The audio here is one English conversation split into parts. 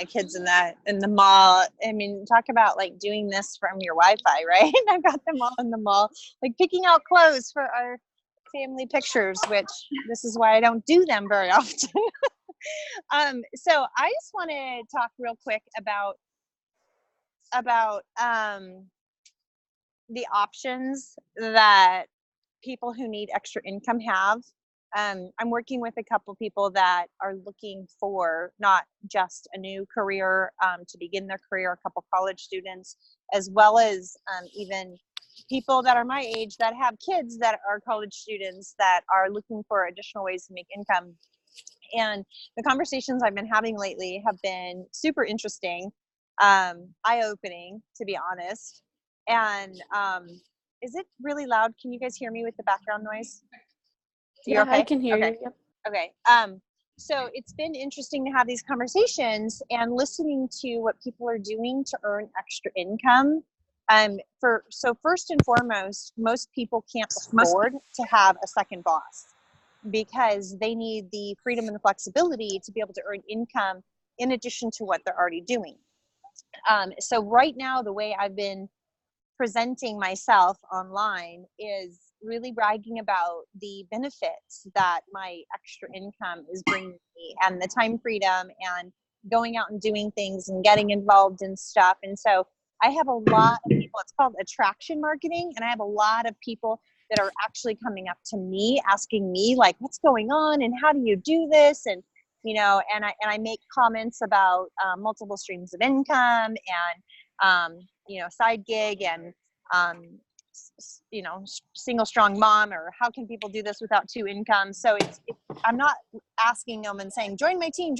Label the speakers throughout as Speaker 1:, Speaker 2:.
Speaker 1: my kids in the mall. I mean, talk about like doing this from your Wi-Fi, right? I've got them all in the mall, like picking out clothes for our family pictures, which this is why I don't do them very often. So I just want to talk real quick about the options that people who need extra income have. I'm working with a couple people that are looking for not just a new career to begin their career, a couple college students, as well as even people that are my age that have kids that are college students that are looking for additional ways to make income. And the conversations I've been having lately have been super interesting, eye-opening, to be honest. And is it really loud? Can you guys hear me with the background noise?
Speaker 2: Yeah,
Speaker 1: okay?
Speaker 2: I can hear you. Yep.
Speaker 1: Okay. So it's been interesting to have these conversations and listening to what people are doing to earn extra income. So first and foremost, most people can't afford to have a second boss because they need the freedom and the flexibility to be able to earn income in addition to what they're already doing. So right now, the way I've been presenting myself online is really bragging about the benefits that my extra income is bringing me and the time freedom and going out and doing things and getting involved in stuff. And so I have a lot of people, it's called attraction marketing, and I have a lot of people that are actually coming up to me asking me like, what's going on and how do you do this? And and I make comments about multiple streams of income and side gig and single strong mom, or how can people do this without two incomes? So I'm not asking them and saying join my team,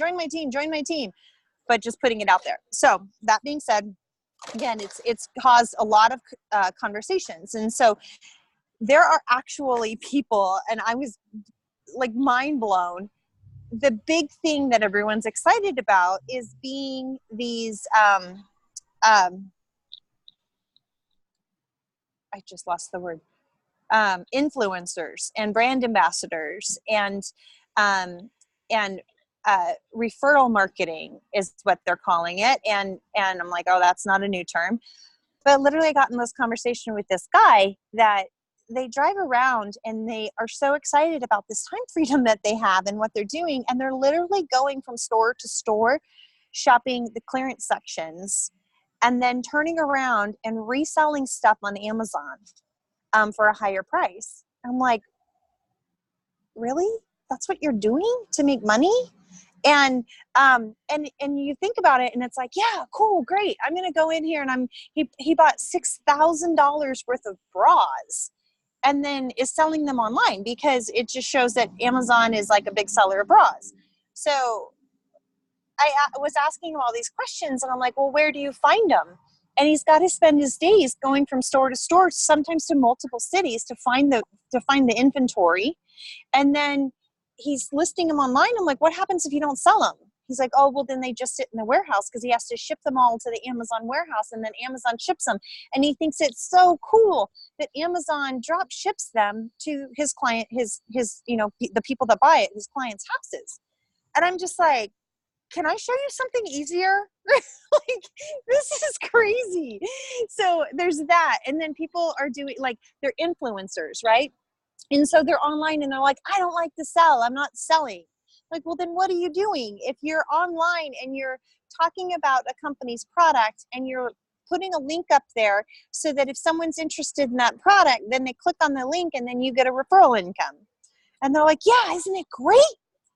Speaker 1: but just putting it out there. So that being said, again, it's caused a lot of conversations. And so there are actually people, and I was like mind blown. The big thing that everyone's excited about is being these I just lost the word, influencers and brand ambassadors and referral marketing is what they're calling it. And I'm like, oh, that's not a new term. But literally I got in this conversation with this guy that they drive around and they are so excited about this time freedom that they have and what they're doing. And they're literally going from store to store, shopping the clearance sections, and then turning around and reselling stuff on Amazon for a higher price. I'm like, really? That's what you're doing to make money? And you think about it and it's like, yeah, cool, great. I'm going to go in here and he bought $6,000 worth of bras and then is selling them online because it just shows that Amazon is like a big seller of bras. So I was asking him all these questions and I'm like, well, where do you find them? And he's got to spend his days going from store to store, sometimes to multiple cities to find the inventory. And then he's listing them online. I'm like, what happens if you don't sell them? He's like, oh, well, then they just sit in the warehouse because he has to ship them all to the Amazon warehouse and then Amazon ships them. And he thinks it's so cool that Amazon drop ships them to his client, his the people that buy it, his clients' houses. And I'm just like, can I show you something easier? Like, this is crazy. So there's that. And then people are doing, like, they're influencers, right? And so they're online and they're like, I don't like to sell. I'm not selling. Like, well, then what are you doing? If you're online and you're talking about a company's product and you're putting a link up there so that if someone's interested in that product, then they click on the link and then you get a referral income. And they're like, yeah, isn't it great?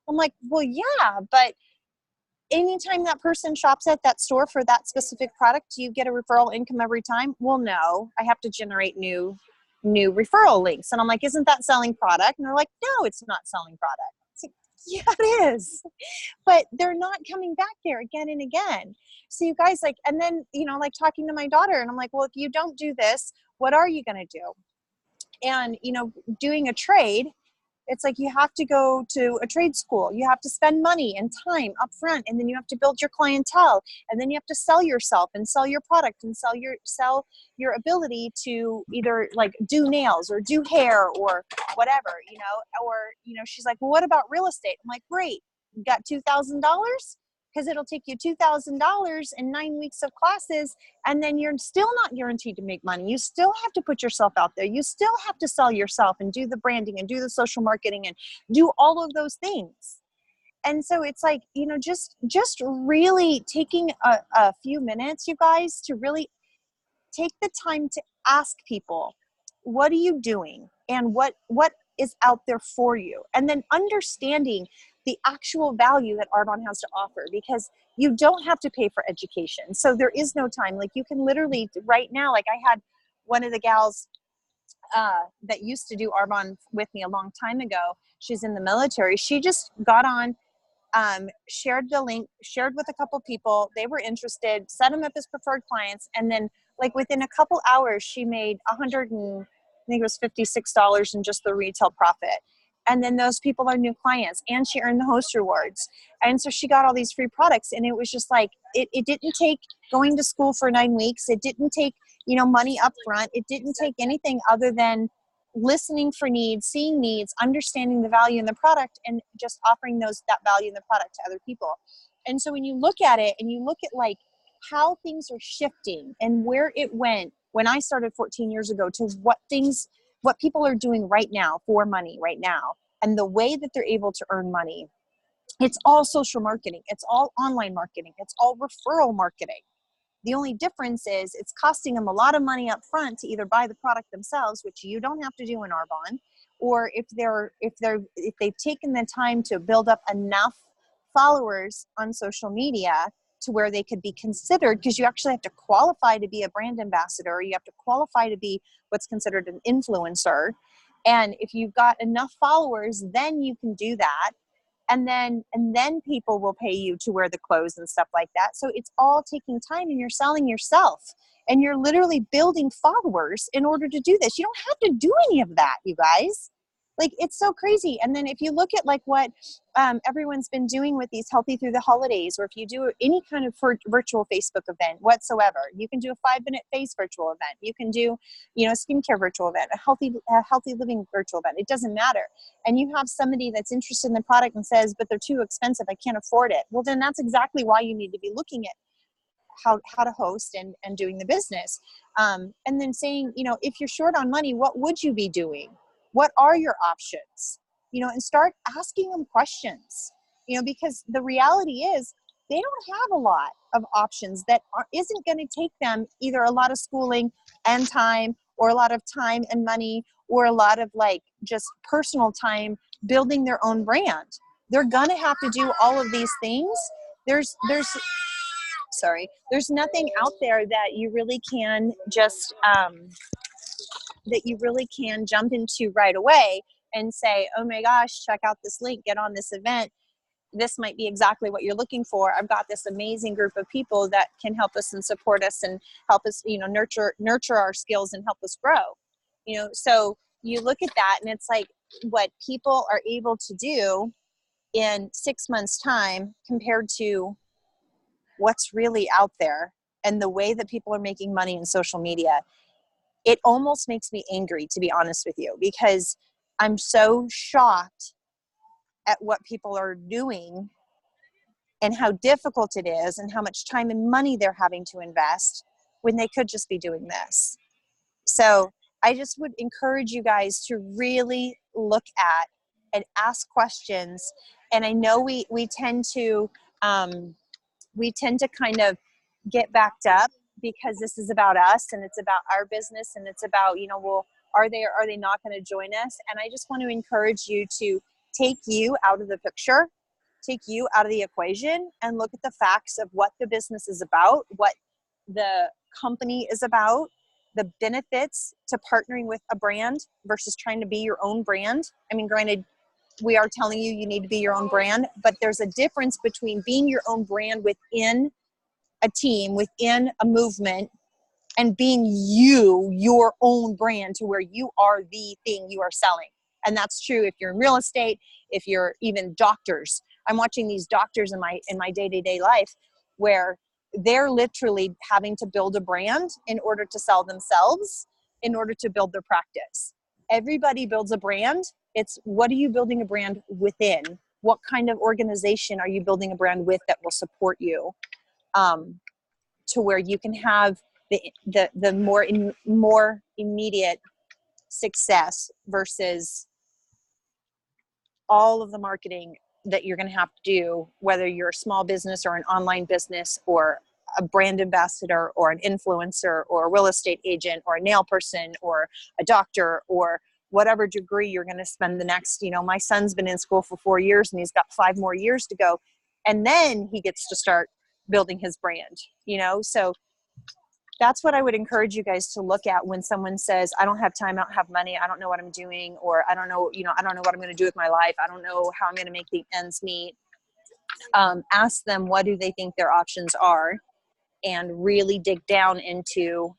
Speaker 1: I'm like, well, yeah, but anytime that person shops at that store for that specific product, do you get a referral income every time? Well, no, I have to generate new referral links. And I'm like, isn't that selling product? And they're like, no, it's not selling product. It's like, yeah, it is. But they're not coming back there again and again. So you guys, like, and then, like talking to my daughter and I'm like, well, if you don't do this, what are you going to do? And, doing a trade, it's like you have to go to a trade school. You have to spend money and time up front, and then you have to build your clientele, and then you have to sell yourself and sell your product and sell your ability to either like do nails or do hair or whatever, or she's like, well, what about real estate? I'm like, great, you got $2,000? because it'll take you $2,000 and 9 weeks of classes, and then you're still not guaranteed to make money. You still have to put yourself out there. You still have to sell yourself and do the branding and do the social marketing and do all of those things. And so it's like, just really taking a few minutes, you guys, to really take the time to ask people, what are you doing? And what is out there for you? And then understanding the actual value that Arbonne has to offer, because you don't have to pay for education. So there is no time. Like, you can literally right now, like I had one of the gals that used to do Arbonne with me a long time ago. She's in the military. She just got on, shared the link, shared with a couple people. They were interested, set them up as preferred clients. And then like within a couple hours, she made I think it was $56 in just the retail profit. And then those people are new clients, and she earned the host rewards. And so she got all these free products. And it was just like, it didn't take going to school for 9 weeks. It didn't take, money up front. It didn't take anything other than listening for needs, seeing needs, understanding the value in the product, and just offering that value in the product to other people. And so when you look at it and you look at like how things are shifting and where it went when I started 14 years ago to what people are doing right now for money right now, and the way that they're able to earn money, it's all social marketing. It's all online marketing. It's all referral marketing. The only difference is it's costing them a lot of money up front to either buy the product themselves, which you don't have to do in Arbonne, or if they've taken the time to build up enough followers on social media to where they could be considered, because you actually have to qualify to be a brand ambassador. You have to qualify to be what's considered an influencer. And if you've got enough followers, then you can do that. And then people will pay you to wear the clothes and stuff like that. So it's all taking time, and you're selling yourself, and you're literally building followers in order to do this. You don't have to do any of that, you guys. Like, it's so crazy. And then if you look at like what everyone's been doing with these Healthy Through the Holidays, or if you do any kind of virtual Facebook event whatsoever, you can do a 5-minute face virtual event. You can do, a skincare virtual event, a healthy living virtual event. It doesn't matter. And you have somebody that's interested in the product and says, but they're too expensive, I can't afford it. Well, then that's exactly why you need to be looking at how to host and doing the business. And then saying, if you're short on money, what would you be doing? What are your options? And start asking them questions, because the reality is they don't have a lot of options that isn't going to take them either a lot of schooling and time, or a lot of time and money, or a lot of like just personal time building their own brand. They're going to have to do all of these things. There's nothing out there that you really can just jump into right away and say, oh my gosh, check out this link, get on this event. This might be exactly what you're looking for. I've got this amazing group of people that can help us and support us and help us, nurture our skills and help us grow. So you look at that, and it's like what people are able to do in 6 months' time compared to what's really out there, and the way that people are making money in social media. It almost makes me angry, to be honest with you, because I'm so shocked at what people are doing and how difficult it is and how much time and money they're having to invest when they could just be doing this. So I just would encourage you guys to really look at and ask questions. And I know we tend to kind of get backed up because this is about us and it's about our business, and it's about, well, are they or are they not going to join us? And I just want to encourage you to take you out of the picture, take you out of the equation, and look at the facts of what the business is about, what the company is about, the benefits to partnering with a brand versus trying to be your own brand. I mean, granted, we are telling you need to be your own brand, but there's a difference between being your own brand within a team, within a movement, and being your own brand to where you are the thing you are selling. And that's true if you're in real estate, if you're even doctors. I'm watching these doctors in my day-to-day life where they're literally having to build a brand in order to sell themselves, in order to build their practice. Everybody builds a brand. It's what are you building a brand within? what kind of organization are you building a brand with that will support you, to where you can have the more immediate success versus all of the marketing that you're going to have to do, whether you're a small business or an online business or a brand ambassador or an influencer or a real estate agent or a nail person or a doctor or whatever degree you're going to spend the next, my son's been in school for 4 years and he's got 5 more years to go. And then he gets to start building his brand, so that's what I would encourage you guys to look at when someone says, I don't have time, I don't have money, I don't know what I'm doing, or I don't know, I don't know what I'm going to do with my life. I don't know how I'm going to make the ends meet. Ask them, what do they think their options are, and really dig down into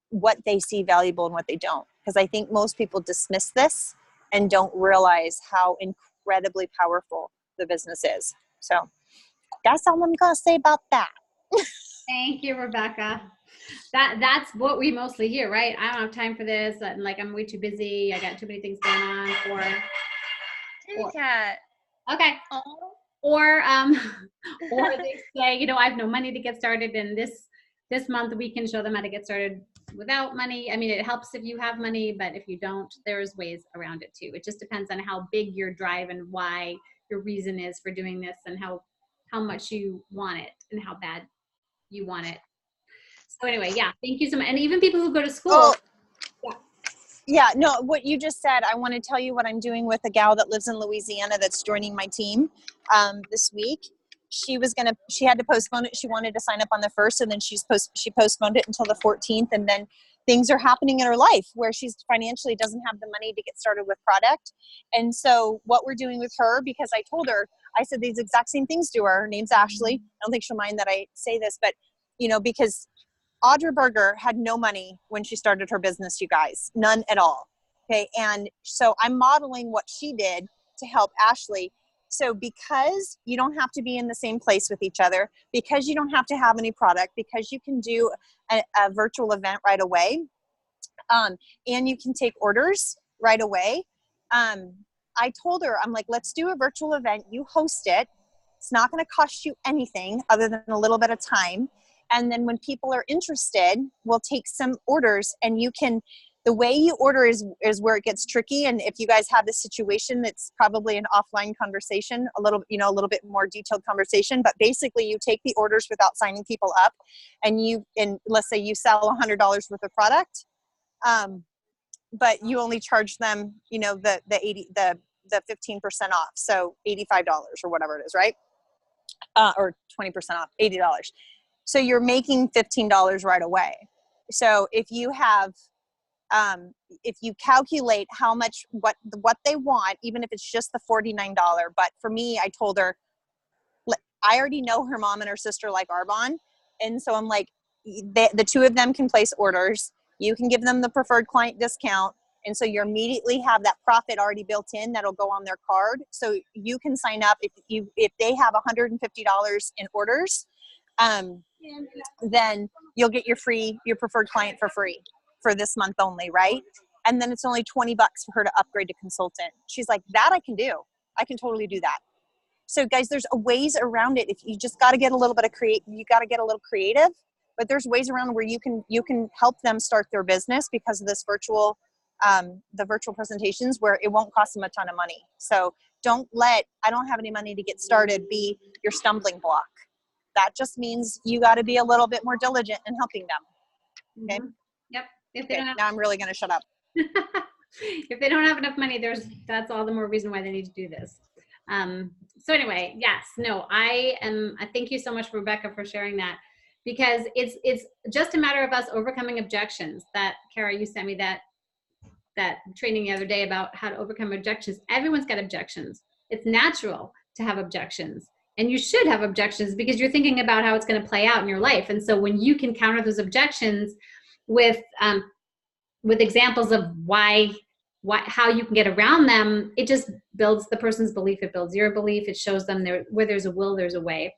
Speaker 1: what they see valuable and what they don't. Because I think most people dismiss this and don't realize how incredibly powerful the business is. So that's all I'm going to say about that.
Speaker 2: Thank you, Rebecca. That's what we mostly hear, right? I don't have time for this. And I'm way too busy. I got too many things going on. Okay. Or they say, I have no money to get started, and this month we can show them how to get started without money. I mean, it helps if you have money, but if you don't, there's ways around it too. It just depends on how big your drive and why your reason is for doing this, and how much you want it and how bad you want it. So anyway, yeah, thank you so much. And even people who go to school.
Speaker 1: Oh, yeah, no, what you just said, I want to tell you what I'm doing with a gal that lives in Louisiana that's joining my team this week. She had to postpone it. She wanted to sign up on the 1st, and then she postponed it until the 14th. And then things are happening in her life where she's financially doesn't have the money to get started with product. And so what we're doing with her, because I told her, I said these exact same things to her. Her name's Ashley. I don't think she'll mind that I say this, but because Audra Berger had no money when she started her business, you guys, none at all. Okay. And so I'm modeling what she did to help Ashley. So because you don't have to be in the same place with each other, because you don't have to have any product, because you can do a virtual event right away, and you can take orders right away. I told her, I'm like, let's do a virtual event. You host it. It's not going to cost you anything other than a little bit of time. And then when people are interested, we'll take some orders, and the way you order is where it gets tricky. And if you guys have this situation, it's probably an offline conversation, a little bit more detailed conversation, but basically you take the orders without signing people up, and let's say you sell $100 worth of product, but you only charge them, the 15% off. So $85 or whatever it is, right? Or 20% off, $80. So you're making $15 right away. So if you have, if you calculate how much, what they want, even if it's just the $49, but for me, I told her, I already know her mom and her sister like Arbonne. And so I'm like, the two of them can place orders. You can give them the preferred client discount. And so you immediately have that profit already built in that'll go on their card. So you can sign up if they have $150 in orders, then you'll get your preferred client for free for this month only, right? And then it's only $20 for her to upgrade to consultant. She's like, that I can do. I can totally do that. So guys, there's ways around it. If you just got to get a little bit of you got to get a little creative, but there's ways around where you can help them start their business because of this the virtual presentations, where it won't cost them a ton of money. So don't let, I don't have any money to get started, be your stumbling block. That just means you got to be a little bit more diligent in helping them. Okay.
Speaker 2: Mm-hmm. Yep.
Speaker 1: Now I'm really going to shut up.
Speaker 2: If they don't have enough money, that's all the more reason why they need to do this. So anyway, yes, no, I thank you so much, Rebecca, for sharing that, because it's just a matter of us overcoming objections. That Kara, you sent me that training the other day about how to overcome objections. Everyone's got objections. It's natural to have objections, and you should have objections because you're thinking about how it's going to play out in your life. And so when you can counter those objections with examples of how you can get around them, it just builds the person's belief. It builds your belief. It shows them where there's a will, there's a way.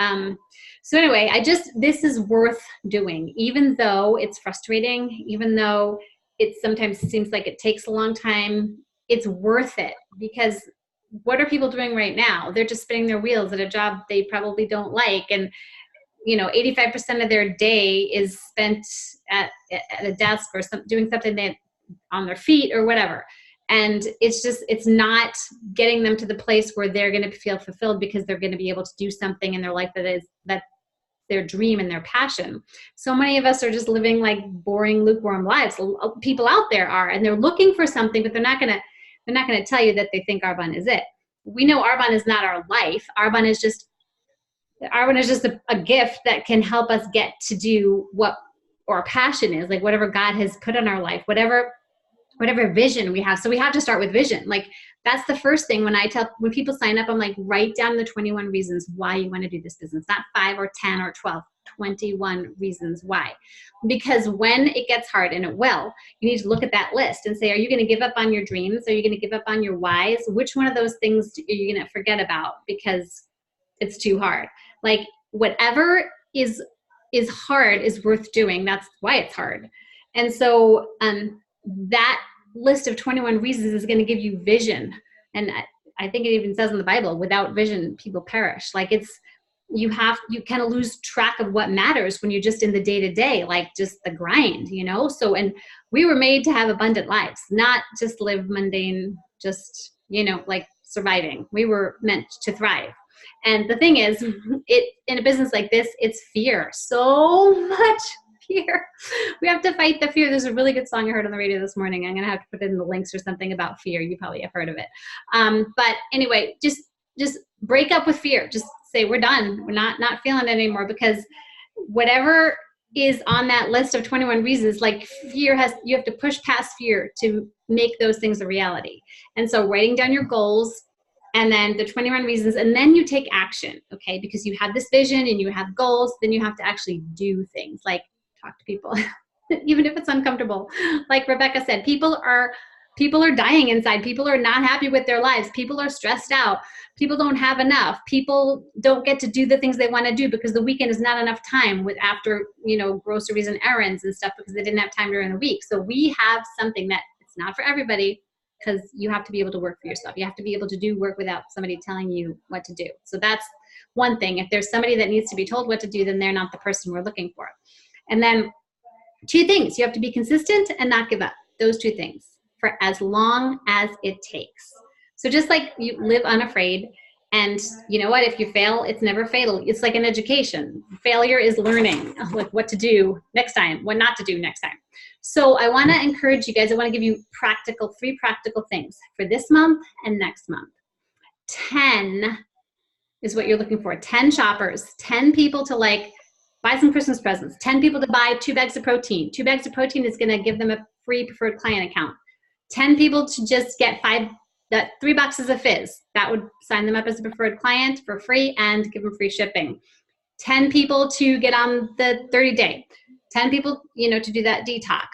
Speaker 2: So anyway, this is worth doing, even though it's frustrating, even though it sometimes seems like it takes a long time. it's worth it, because what are people doing right now? They're just spinning their wheels at a job they probably don't like. And 85% of their day is spent at a desk or doing something that on their feet or whatever. And it's not getting them to the place where they're going to feel fulfilled, because they're going to be able to do something in their life that's their dream and their passion. So many of us are just living like boring, lukewarm lives. People out there are, and they're looking for something, but they're not going to tell you that they think Arbonne is it. We know Arbonne is not our life. Arbonne is just a gift that can help us get to do what our passion is, like whatever God has put in our life, whatever vision we have. So we have to start with vision. Like, that's the first thing when people sign up, I'm like, write down the 21 reasons why you want to do this business, not 5 or 10 or 12, 21 reasons why. Because when it gets hard, and it will, you need to look at that list and say, are you going to give up on your dreams? Are you going to give up on your whys? Which one of those things are you going to forget about because it's too hard? Like, whatever is hard is worth doing. That's why it's hard. And so that list of 21 reasons is going to give you vision. And I think it even says in the Bible, without vision, people perish. Like, you kind of lose track of what matters when you're just in the day-to-day, like just the grind, So, and we were made to have abundant lives, not just live mundane, just, like surviving. We were meant to thrive. And the thing is, in a business like this, it's fear. So much fear. We have to fight the fear. There's a really good song I heard on the radio this morning. I'm going to have to put it in the links or something about fear. You probably have heard of it. But anyway, just break up with fear. Just say, we're done. We're not feeling it anymore, because whatever is on that list of 21 reasons, like you have to push past fear to make those things a reality. And so writing down your goals, and then the 21 reasons, and then you take action, okay? Because you have this vision and you have goals, then you have to actually do things, like talk to people, even if it's uncomfortable. Like Rebecca said, people are dying inside. People are not happy with their lives. People are stressed out. People don't have enough. People don't get to do the things they want to do because the weekend is not enough time after groceries and errands and stuff, because they didn't have time during the week. So we have something that it's not for everybody, because you have to be able to work for yourself. You have to be able to do work without somebody telling you what to do. So that's one thing. If there's somebody that needs to be told what to do, then they're not the person we're looking for. And then 2 things, you have to be consistent and not give up. Those 2 things for as long as it takes. So just like you live unafraid, and you know what, if you fail, it's never fatal. It's like an education. Failure is learning, like what to do next time, what not to do next time. So I want to encourage you guys. I want to give you 3 practical things for this month and next month. 10 is what you're looking for. 10 shoppers, 10 people to buy some Christmas presents, 10 people to buy 2 bags of protein. 2 bags of protein is going to give them a free preferred client account. 10 people to just get 3 boxes of fizz. That would sign them up as a preferred client for free and give them free shipping. 10 people to get on the 30-day. 10 people, to do that detox.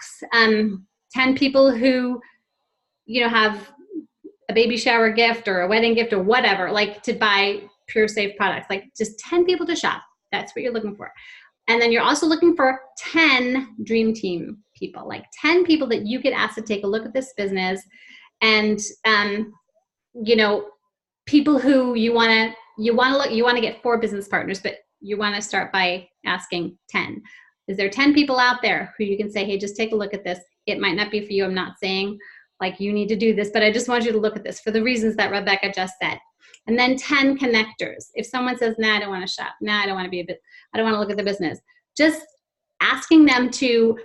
Speaker 2: 10 people who, have a baby shower gift or a wedding gift or whatever, like to buy Pure Safe products, like just 10 people to shop. That's what you're looking for. And then you're also looking for 10 dream team people, like 10 people that you could ask to take a look at this business. And, people who you want to get 4 business partners, but you want to start by asking 10. Is there 10 people out there who you can say, hey, just take a look at this? It might not be for you. I'm not saying like you need to do this, but I just want you to look at this for the reasons that Rebecca just said. And then 10 connectors. If someone says, nah, I don't want to shop. Nah, I don't want to I don't want to look at the business. Just asking them to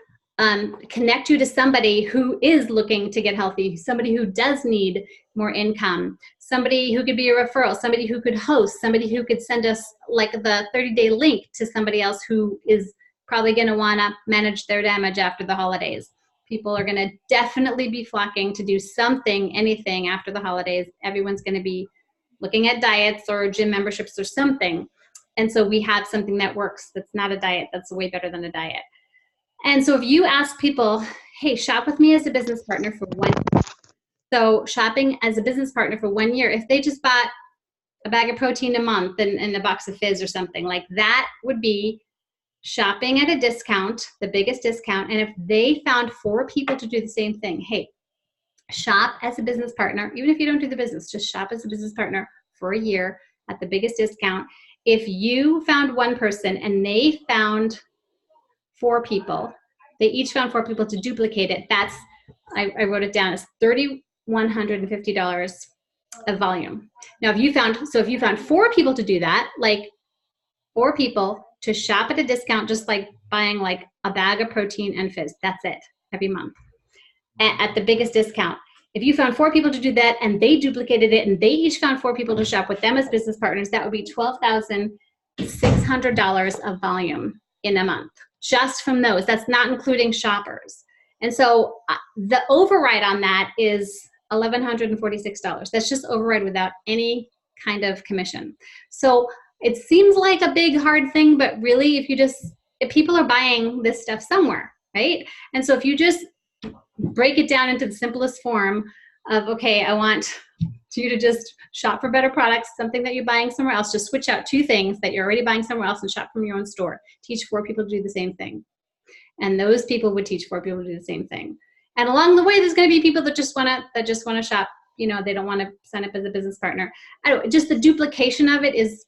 Speaker 2: connect you to somebody who is looking to get healthy, somebody who does need more income, somebody who could be a referral, somebody who could host, somebody who could send us like the 30-day link to somebody else who is probably going to want to manage their damage after the holidays. People are going to definitely be flocking to do something, anything after the holidays. Everyone's going to be looking at diets or gym memberships or something. And so we have something that works. That's not a diet. That's way better than a diet. And so if you ask people, hey, shop with me as a business partner for 1 year. So shopping as a business partner for 1 year, if they just bought a bag of protein a month and a box of fizz or something, like that would be shopping at a discount, the biggest discount. And if they found 4 people to do the same thing, hey, shop as a business partner. Even if you don't do the business, just shop as a business partner for a year at the biggest discount. If you found one person and they found 4 people, they each found 4 people to duplicate it, that's, I wrote it down as $3,150 of volume. Now, if you found 4 people to do that, like 4 people to shop at a discount, just like buying like a bag of protein and fizz, that's it, every month at the biggest discount. If you found 4 people to do that and they duplicated it and they each found 4 people to shop with them as business partners, that would be $12,600 of volume in a month, just from those. That's not including shoppers. And so the override on that is $1,146. That's just override without any kind of commission. So it seems like a big, hard thing, but really, if people are buying this stuff somewhere, right? And so if you just break it down into the simplest form of, okay, I want you to just shop for better products, something that you're buying somewhere else, just switch out 2 things that you're already buying somewhere else and shop from your own store. Teach 4 people to do the same thing. And those people would teach 4 people to do the same thing. And along the way, there's going to be people that just want to shop. You know, they don't want to sign up as a business partner. Just the duplication of it is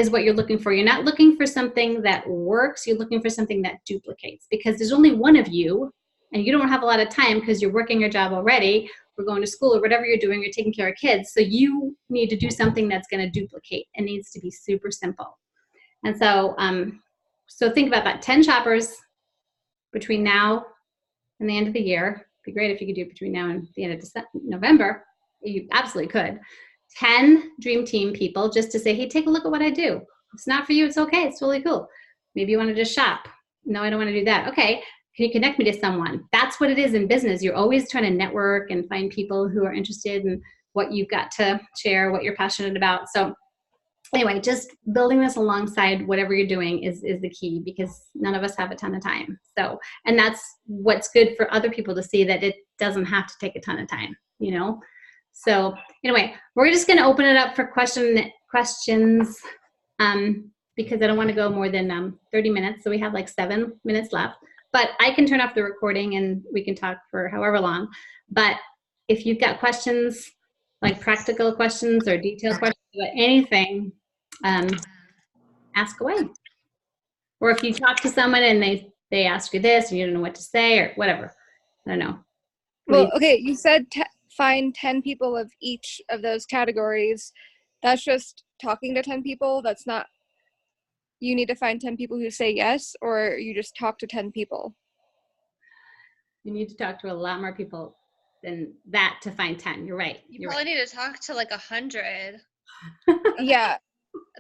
Speaker 2: what you're looking for. You're not looking for something that works. You're looking for something that duplicates, because there's only one of you and you don't have a lot of time because you're working your job already, or going to school, or whatever you're doing, you're taking care of kids. So you need to do something that's going to duplicate. It needs to be super simple. And so, so think about that. 10 shoppers between now and the end of the year. It'd be great if you could do it between now and the end of November. You absolutely could. 10 dream team people, just to say, hey, take a look at what I do. If it's not for you, it's okay. It's totally cool. Maybe you want to just shop. No, I don't want to do that. Okay. Can you connect me to someone? That's what it is in business. You're always trying to network and find people who are interested in what you've got to share, what you're passionate about. So anyway, just building this alongside whatever you're doing is the key, because none of us have a ton of time. So, and that's what's good for other people to see, that it doesn't have to take a ton of time, you know? So anyway, we're just going to open it up for questions, because I don't want to go more than 30 minutes. So we have like 7 minutes left, but I can turn off the recording and we can talk for however long. But if you've got questions, like practical questions or detailed questions about anything, ask away. Or if you talk to someone and they ask you this and you don't know what to say or whatever, I don't know.
Speaker 3: Well, okay, you said find 10 people of each of those categories. That's just talking to 10 people. That's not, you need to find 10 people who say yes, or you just talk to 10 people.
Speaker 2: You need to talk to a lot more people than that to find 10. You're right.
Speaker 4: You probably need to talk to like 100.
Speaker 3: Yeah.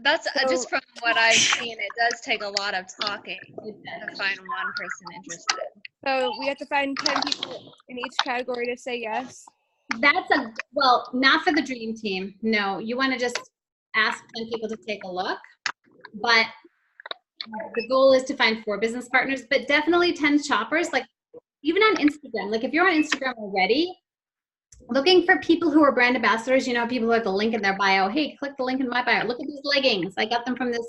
Speaker 4: That's just from what I've seen. It does take a lot of talking to find one person interested.
Speaker 3: So we have to find 10 people in each category to say yes.
Speaker 2: Well, not for the dream team. No, you want to just ask 10 people to take a look. But the goal is to find 4 business partners, but definitely 10 shoppers. Like even on Instagram, like if you're on Instagram already, looking for people who are brand ambassadors, you know, people who have the link in their bio. Hey, click the link in my bio. Look at these leggings. I got them from this,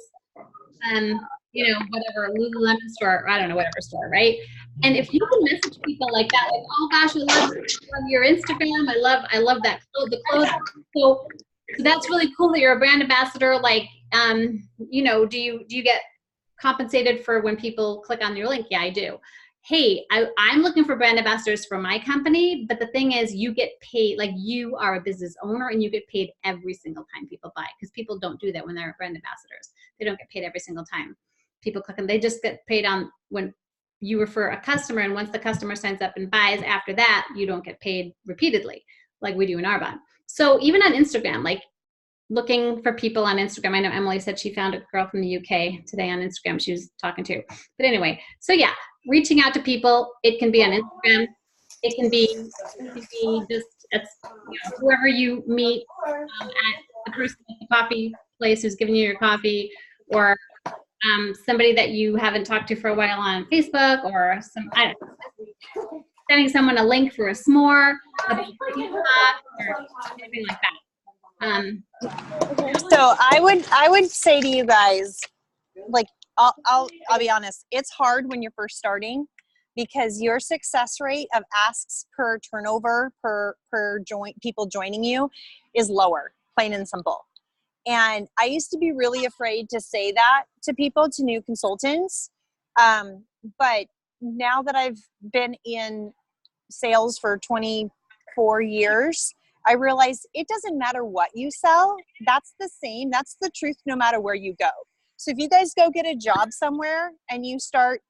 Speaker 2: you know, whatever, Lululemon store, or I don't know, whatever store, right? And if you can message people like that, like, oh gosh, I love your Instagram. I love that the clothes. So that's really cool that you're a brand ambassador. Like, you know, do you get compensated for when people click on your link? Yeah, I do. Hey, I'm looking for brand ambassadors for my company, but the thing is you get paid, like you are a business owner and you get paid every single time people buy, because people don't do that when they're brand ambassadors. They don't get paid every single time people click, and they just get paid on when you refer a customer, and once the customer signs up and buys, after that, you don't get paid repeatedly like we do in Arbonne. So even on Instagram, like looking for people on Instagram. I know Emily said she found a girl from the UK today on Instagram she was talking to. But anyway, so yeah, reaching out to people. It can be on Instagram. It can be just whoever you meet at the person at the coffee place who's giving you your coffee, or somebody that you haven't talked to for a while on Facebook, or sending someone a link for a s'more, or anything like that.
Speaker 1: So I would say to you guys, like, I'll be honest, it's hard when you're first starting, because your success rate of asks per turnover per people joining you is lower, plain and simple. And I used to be really afraid to say that to people, to new consultants. But now that I've been in sales for 24 years, I realize it doesn't matter what you sell. That's the same. That's the truth no matter where you go. So if you guys go get a job somewhere and you start,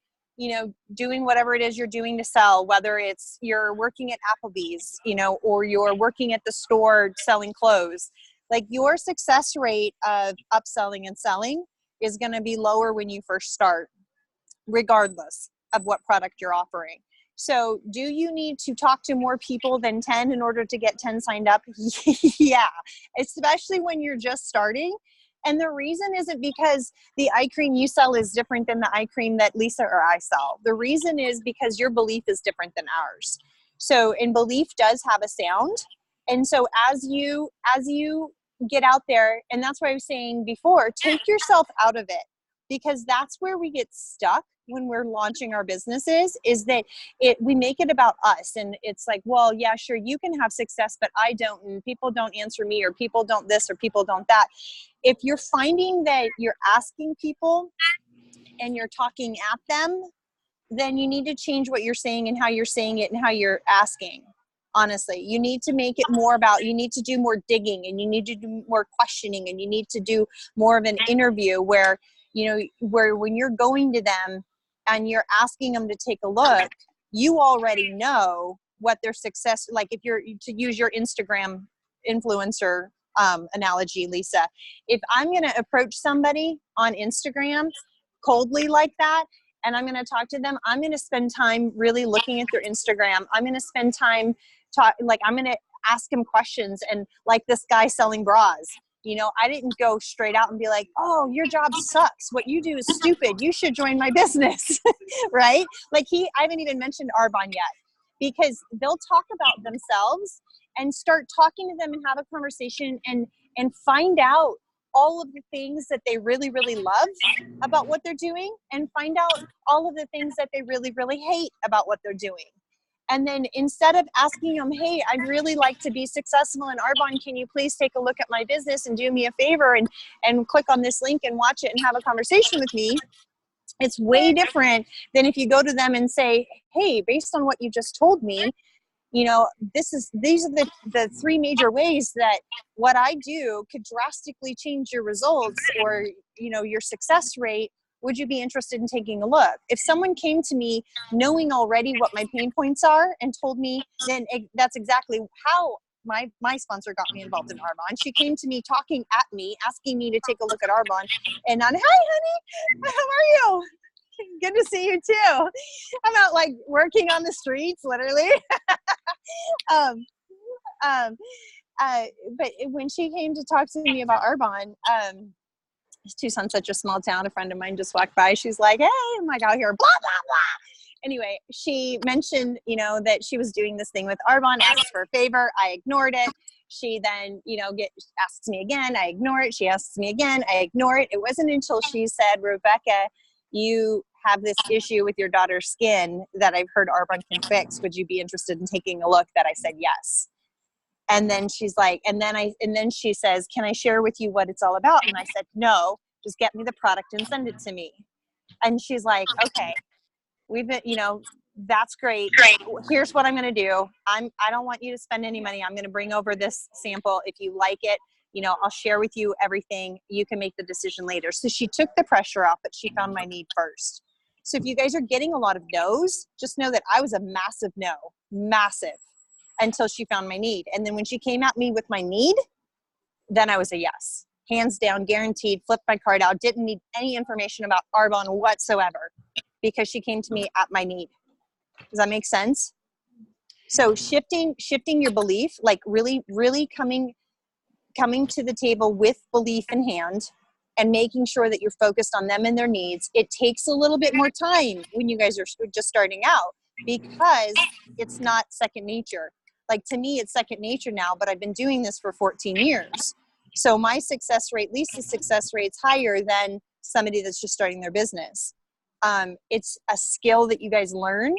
Speaker 1: doing whatever it is you're doing to sell, whether it's you're working at Applebee's, or you're working at the store selling clothes, like your success rate of upselling and selling is going to be lower when you first start, regardless of what product you're offering. So do you need to talk to more people than 10 in order to get 10 signed up? Yeah, especially when you're just starting. And the reason isn't because the eye cream you sell is different than the eye cream that Lisa or I sell. The reason is because your belief is different than ours. So, and belief does have a sound. And so as you get out there, and that's what I was saying before, take yourself out of it, because that's where we get stuck when we're launching our businesses, is that we make it about us. And it's like, well, yeah, sure, you can have success, but I don't, and people don't answer me, or people don't this, or people don't that. If you're finding that you're asking people and you're talking at them, then you need to change what you're saying and how you're saying it and how you're asking. Honestly, you need to make it more about, you need to do more digging, and you need to do more questioning, and you need to do more of an interview where, where when you're going to them and you're asking them to take a look, you already know what their success, like if you're to use your Instagram influencer analogy, Lisa, if I'm going to approach somebody on Instagram coldly like that, and I'm going to talk to them, I'm going to spend time really looking at their Instagram. I'm going to spend time I'm going to ask them questions. And like this guy selling bras, I didn't go straight out and be like, oh, your job sucks. What you do is stupid. You should join my business. Right? Like I haven't even mentioned Arbonne yet, because they'll talk about themselves and start talking to them and have a conversation and find out all of the things that they really, really love about what they're doing, and find out all of the things that they really, really hate about what they're doing. And then instead of asking them, hey, I'd really like to be successful in Arbonne, can you please take a look at my business and do me a favor and click on this link and watch it and have a conversation with me? It's way different than if you go to them and say, hey, based on what you just told me, these are the three major ways that what I do could drastically change your results or, your success rate. Would you be interested in taking a look? If someone came to me knowing already what my pain points are and told me, then that's exactly how my sponsor got me involved in Arbonne. She came to me talking at me, asking me to take a look at Arbonne. And hi, honey, how are you? Good to see you too. I'm out like working on the streets, literally. But when she came to talk to me about Arbonne, Tucson's such a small town. A friend of mine just walked by. She's like, hey, I'm like out here, blah, blah, blah. Anyway, she mentioned, that she was doing this thing with Arbonne, asked for a favor. I ignored it. She then, asks me again. I ignore it. She asks me again. I ignore it. It wasn't until she said, Rebecca, you have this issue with your daughter's skin that I've heard Arbonne can fix. Would you be interested in taking a look? That I said yes. And then she's like, and then she says, can I share with you what it's all about? And I said, no, just get me the product and send it to me. And she's like, okay, we've been, that's great. Here's what I'm going to do. I don't want you to spend any money. I'm going to bring over this sample. If you like it, I'll share with you everything. You can make the decision later. So she took the pressure off, but she found my need first. So if you guys are getting a lot of no's, just know that I was a massive no, massive, until she found my need. And then when she came at me with my need, then I was a yes. Hands down, guaranteed, flipped my card out, didn't need any information about Arbonne whatsoever, because she came to me at my need. Does that make sense? So shifting your belief, like really, really coming to the table with belief in hand and making sure that you're focused on them and their needs. It takes a little bit more time when you guys are just starting out, because it's not second nature. Like to me, it's second nature now, but I've been doing this for 14 years. So my success rate, Lisa's success rate's higher than somebody that's just starting their business. It's a skill that you guys learn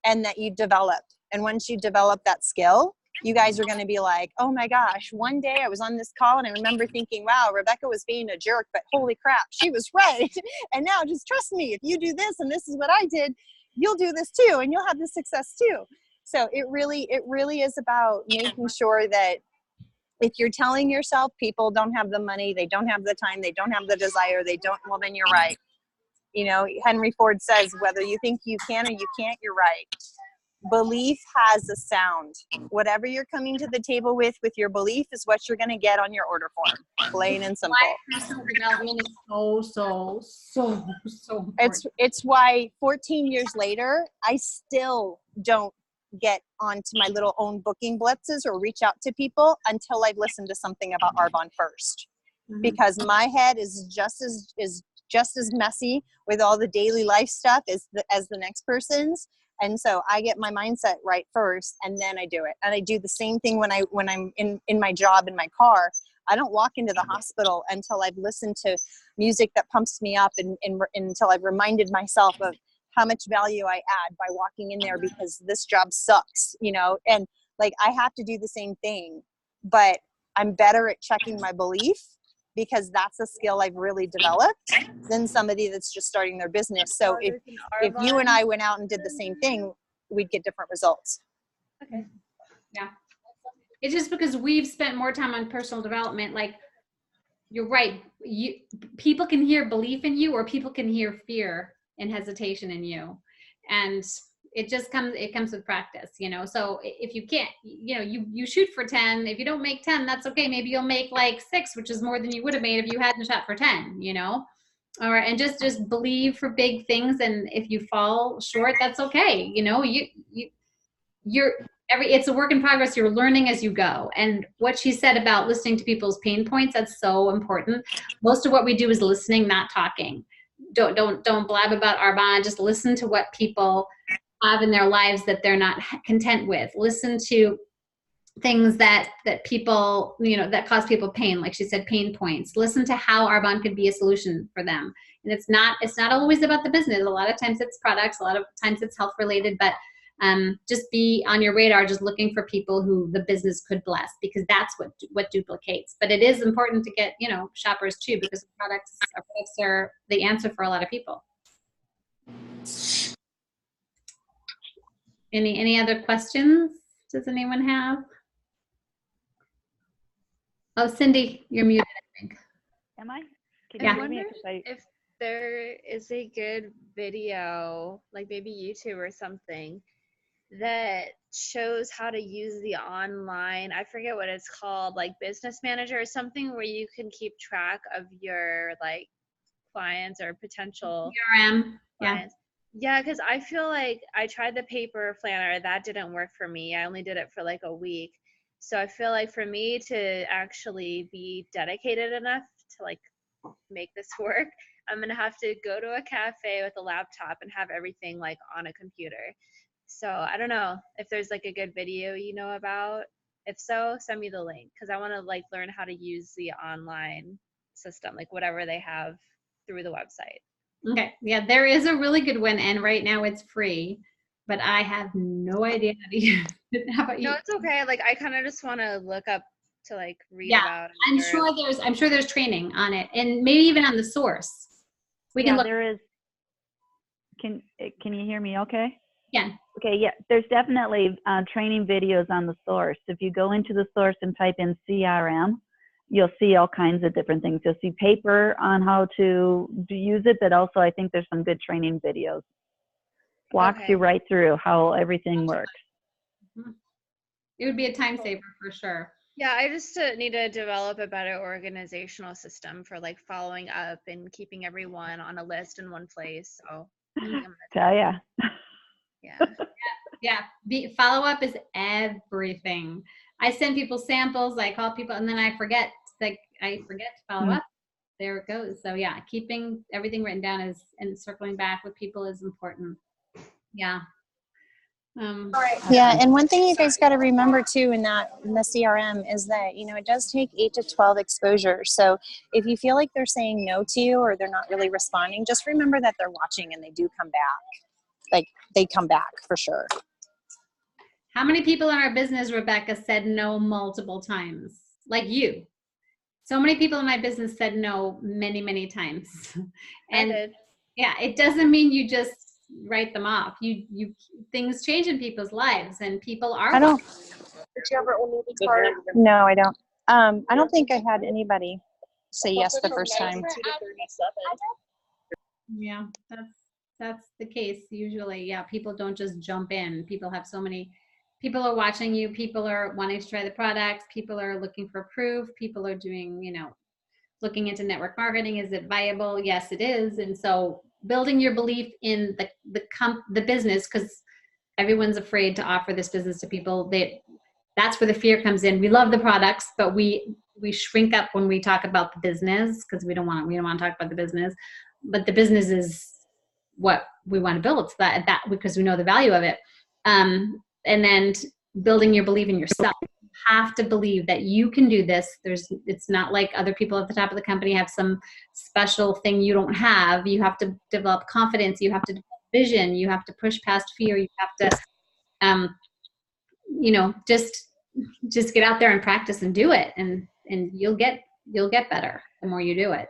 Speaker 1: and that you develop. And once you develop that skill, you guys are going to be like, oh my gosh, one day I was on this call and I remember thinking, wow, Rebecca was being a jerk, but holy crap, she was right. And now just trust me, if you do this and this is what I did, you'll do this too, and you'll have the success too. So it really is about making sure that if you're telling yourself people don't have the money, they don't have the time, they don't have the desire, they don't, well, then you're right. You know, Henry Ford says, whether you think you can or you can't, you're right. Belief has a sound. Whatever you're coming to the table with your belief is what you're going to get on your order form. Plain and simple.
Speaker 2: Personal development is so important.
Speaker 1: It's why 14 years later, I still don't get onto my little own booking blitzes or reach out to people until I've listened to something about Arbonne first. Because my head is just as messy with all the daily life stuff as the next person's. And so I get my mindset right first, and then I do it. And I do the same thing when I'm in my job in my car. I don't walk into the hospital until I've listened to music that pumps me up, and until I've reminded myself of how much value I add by walking in there, because this job sucks, you know. And like, I have to do the same thing, but I'm better at checking my belief, because that's a skill I've really developed, than somebody that's just starting their business. So if you and I went out and did the same thing, we'd get different results.
Speaker 2: Okay. Yeah. It's just because we've spent more time on personal development. Like, you're right. People can hear belief in you, or people can hear fear and hesitation in you. And it comes with practice, you know. So if you can't, you know, you shoot for 10. If you don't make 10, that's okay. Maybe you'll make like 6, which is more than you would have made if you hadn't shot for 10, you know. All right. And just believe for big things. And if you fall short, that's okay. You know, it's a work in progress. You're learning as you go. And what she said about listening to people's pain points, that's so important. Most of what we do is listening, not talking. Don't blab about Arbonne. Just listen to what people have in their lives that they're not content with. Listen to things that people, you know, that cause people pain. Like she said, pain points. Listen to how Arbonne could be a solution for them. And it's not always about the business. A lot of times it's products. A lot of times it's health related, but just be on your radar, just looking for people who the business could bless, because that's what duplicates. But it is important to get, you know, shoppers too, because our products are the answer for a lot of people. Any other questions? Does anyone have? Oh, Cindy, you're muted, I think.
Speaker 5: Am I? Can
Speaker 2: Yeah.
Speaker 5: you hear me? 'Cause
Speaker 4: If there is a good video, like maybe YouTube or something, that shows how to use the online, I forget what it's called, like Business Manager or something, where you can keep track of your like clients or potential
Speaker 2: CRM.
Speaker 4: clients. Yeah, because I feel like I tried the paper planner. That didn't work for me. I only did it for like a week. So I feel like for me to actually be dedicated enough to like make this work, I'm going to have to go to a cafe with a laptop and have everything like on a computer. So I don't know if there's like a good video you know about. If so, send me the link, because I want to like learn how to use the online system, like whatever they have through the website.
Speaker 2: Okay. Yeah, there is a really good one, and right now it's free, but I have no idea how to use it. How about you?
Speaker 4: No, it's okay. Like I kind of just want to look up to like read
Speaker 2: Yeah,
Speaker 4: about it.
Speaker 2: I'm sure there's training on it, and maybe even on the source. We can
Speaker 5: yeah,
Speaker 2: look.
Speaker 5: there is. Can you hear me okay?
Speaker 2: Yeah.
Speaker 5: Okay, yeah, there's definitely training videos on the source. If you go into the source and type in CRM, you'll see all kinds of different things. You'll see paper on how to use it, but also I think there's some good training videos. Walks you right through how everything works.
Speaker 2: It would be a time saver for sure.
Speaker 4: Yeah, I just need to develop a better organizational system for like following up and keeping everyone on a list in one place. So
Speaker 5: Tell ya.
Speaker 4: Yeah.
Speaker 2: Follow up is everything. I send people samples, I call people, and then I forget. Like I forget to follow up. There it goes. So yeah, keeping everything written down and circling back with people is important. Yeah.
Speaker 1: Yeah, and one thing you guys got to remember too in the CRM is that, it does take 8 to 12 exposures. So if you feel like they're saying no to you or they're not really responding, just remember that they're watching and they do come back. Like, they come back for sure.
Speaker 2: How many people in our business, Rebecca, said no multiple times? Like you. So many people in my business said no many, many times. And
Speaker 4: I did.
Speaker 2: yeah, it doesn't mean you just write them off. You things change in people's lives, and people are.
Speaker 1: I don't. No, I don't. I don't think I had anybody say yes the first time.
Speaker 2: Yeah, that's the case usually. Yeah, people don't just jump in. People have so many. People are watching you. People are wanting to try the products. People are looking for proof. People are doing, looking into network marketing. Is it viable? Yes, it is. And so building your belief in the business, because everyone's afraid to offer this business to people. That's where the fear comes in. We love the products, but we shrink up when we talk about the business because we don't want to talk about the business. But the business is what we want to build. So that because we know the value of it. And then building your belief in yourself. You have to believe that you can do this. It's not like other people at the top of the company have some special thing you don't have. You have to develop confidence. You have to develop vision. You have to push past fear. You have to, just get out there and practice and do it. And you'll get better the more you do it.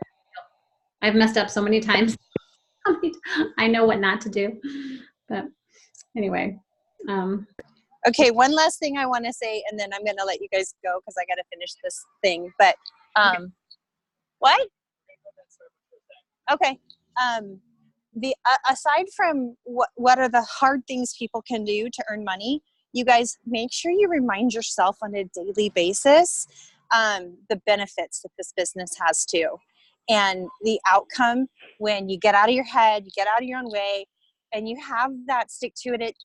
Speaker 2: I've messed up so many times. I know what not to do, but anyway.
Speaker 1: Okay, one last thing I want to say, and then I'm going to let you guys go because I got to finish this thing. But what? Okay. Aside from what are the hard things people can do to earn money, you guys make sure you remind yourself on a daily basis the benefits that this business has too, and the outcome when you get out of your head, you get out of your own way, and you have that stick to it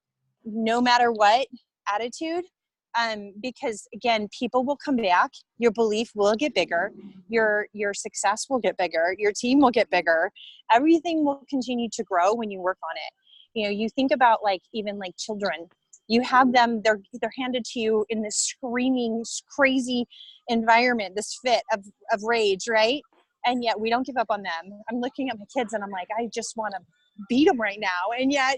Speaker 1: no matter what attitude. Because again, people will come back, your belief will get bigger, your success will get bigger, your team will get bigger, everything will continue to grow when you work on it. You think about even children, you have them, they're handed to you in this screaming, crazy environment, this fit of rage, right? And yet we don't give up on them. I'm looking at my kids and I'm like, I just want to beat them right now. And yet,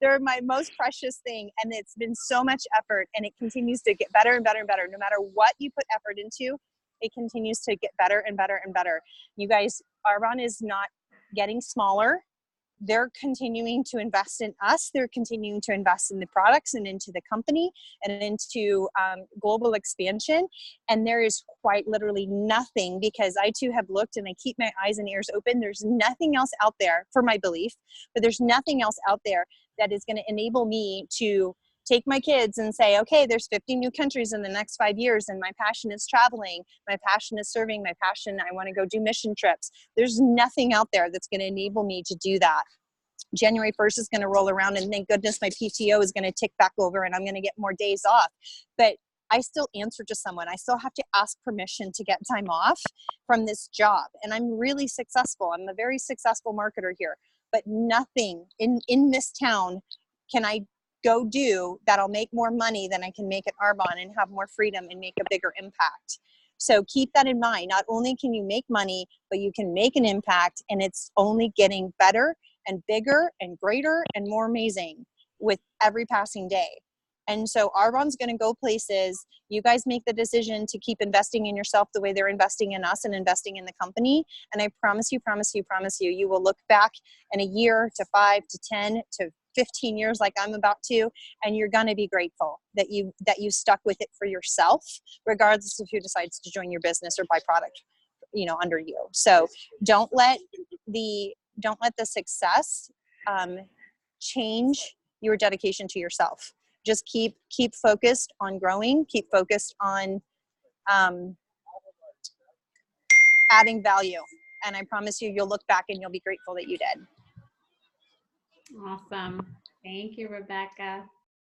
Speaker 1: they're my most precious thing. And it's been so much effort, and it continues to get better and better and better. No matter what you put effort into, it continues to get better and better and better. You guys, Arbonne is not getting smaller. They're continuing to invest in us. They're continuing to invest in the products and into the company and into global expansion. And there is quite literally nothing, because I too have looked and I keep my eyes and ears open. There's nothing else out there, for my belief, but there's nothing else out there that is going to enable me to take my kids and say, okay, there's 50 new countries in the next 5 years, and my passion is traveling, my passion is serving, my passion, I want to go do mission trips. There's nothing out there that's going to enable me to do that. January 1st is going to roll around, and thank goodness my PTO is going to tick back over and I'm going to get more days off. But I still answer to someone. I still have to ask permission to get time off from this job. And I'm really successful. I'm a very successful marketer here. But nothing in this town can I go do that'll make more money than I can make at Arbonne and have more freedom and make a bigger impact. So keep that in mind. Not only can you make money, but you can make an impact, and it's only getting better and bigger and greater and more amazing with every passing day. And so Arbonne's going to go places. You guys make the decision to keep investing in yourself the way they're investing in us and investing in the company. And I promise you, you will look back in a year to 5 to 10 to 15 years like I'm about to, and you're going to be grateful that you stuck with it for yourself, regardless of who decides to join your business or buy product, under you. So don't let the success change your dedication to yourself. Just keep focused on growing, keep focused on adding value. And I promise you'll look back and you'll be grateful that you did.
Speaker 2: Awesome. Thank you, Rebecca.